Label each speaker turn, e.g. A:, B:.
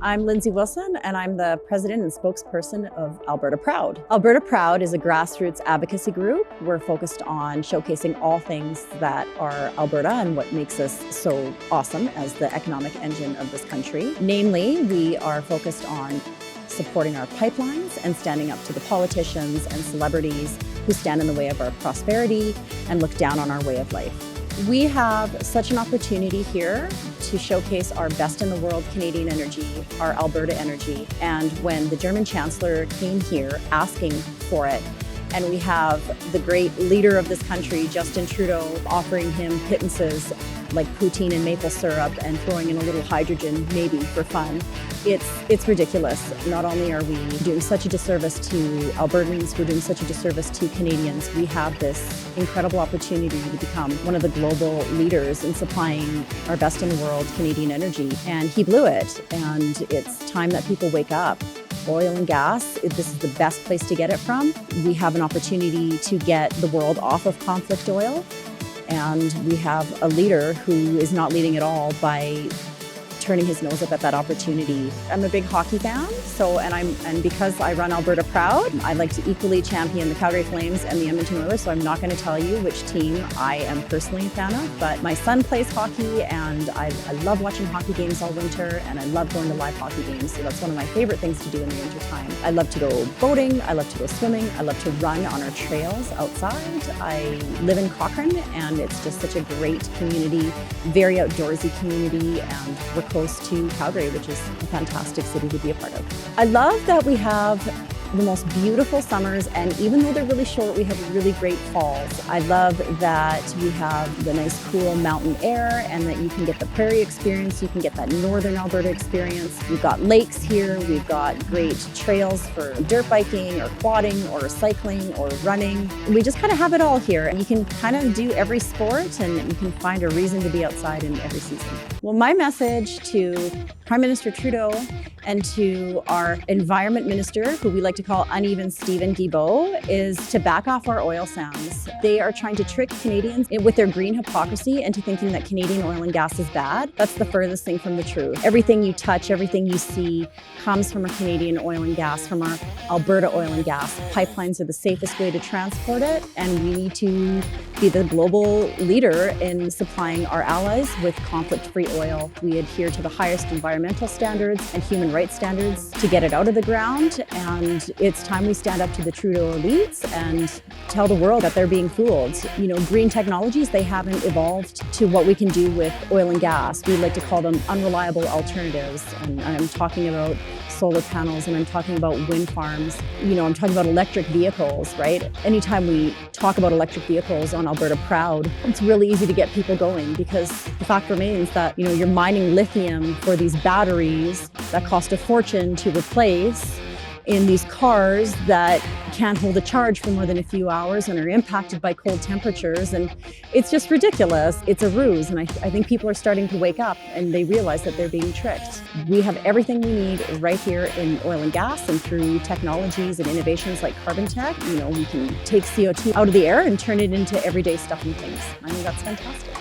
A: I'm Lindsay Wilson, and I'm the president and spokesperson of Alberta Proud. Alberta Proud is a grassroots advocacy group. We're focused on showcasing all things that are Alberta and what makes us so awesome as the economic engine of this country. Namely, we are focused on supporting our pipelines and standing up to the politicians and celebrities who stand in the way of our prosperity and look down on our way of life. We have such an opportunity here to showcase our best in the world Canadian energy, our Alberta energy. And when the German Chancellor came here asking for it, and we have the great leader of this country, Justin Trudeau, offering him pittances like poutine and maple syrup and throwing in a little hydrogen, maybe for fun. It's ridiculous. Not only are we doing such a disservice to Albertans, we're doing such a disservice to Canadians. We have this incredible opportunity to become one of the global leaders in supplying our best in the world Canadian energy. And he blew it. And it's time that people wake up. Oil and gas, this is the best place to get it from. We have an opportunity to get the world off of conflict oil. And we have a leader who is not leading at all by turning his nose up at that opportunity. I'm a big hockey fan, and because I run Alberta Proud, I like to equally champion the Calgary Flames and the Edmonton Oilers, so I'm not going to tell you which team I am personally a fan of, but my son plays hockey and I love watching hockey games all winter, and I love going to live hockey games, so that's one of my favorite things to do in the wintertime. I love to go boating, I love to go swimming, I love to run on our trails outside. I live in Cochrane, and it's just such a great community, very outdoorsy community, and we're close to Calgary, which is a fantastic city to be a part of. I love that we have the most beautiful summers, and even though they're really short, we have really great falls. I love that we have the nice cool mountain air and that you can get the prairie experience, you can get that northern Alberta experience. We've got lakes here, we've got great trails for dirt biking or quadding or cycling or running. We just kind of have it all here, and you can kind of do every sport and you can find a reason to be outside in every season. Well, my message to Prime Minister Trudeau and to our Environment Minister, who we like to call Uneven Stephen Guilbeault, is to back off our oil sands. They are trying to trick Canadians with their green hypocrisy into thinking that Canadian oil and gas is bad. That's the furthest thing from the truth. Everything you touch, everything you see comes from our Canadian oil and gas, from our Alberta oil and gas. Pipelines are the safest way to transport it, and we need to be the global leader in supplying our allies with conflict-free oil. We adhere to the highest environmental standards and human rights standards to get it out of the ground, and it's time we stand up to the Trudeau elites and tell the world that they're being fooled. You know, green technologies, they haven't evolved to what we can do with oil and gas. We like to call them unreliable alternatives, and I'm talking about solar panels, and I'm talking about wind farms. You know, I'm talking about electric vehicles, right? Anytime we talk about electric vehicles on Alberta Proud, it's really easy to get people going, because the fact remains that, you know, you're mining lithium for these batteries that cost a fortune to replace in these cars that can't hold a charge for more than a few hours and are impacted by cold temperatures. And it's just ridiculous. It's a ruse. And I think people are starting to wake up and they realize that they're being tricked. We have everything we need right here in oil and gas, and through technologies and innovations like carbon tech, you know, we can take CO2 out of the air and turn it into everyday stuff and things. I think that's fantastic.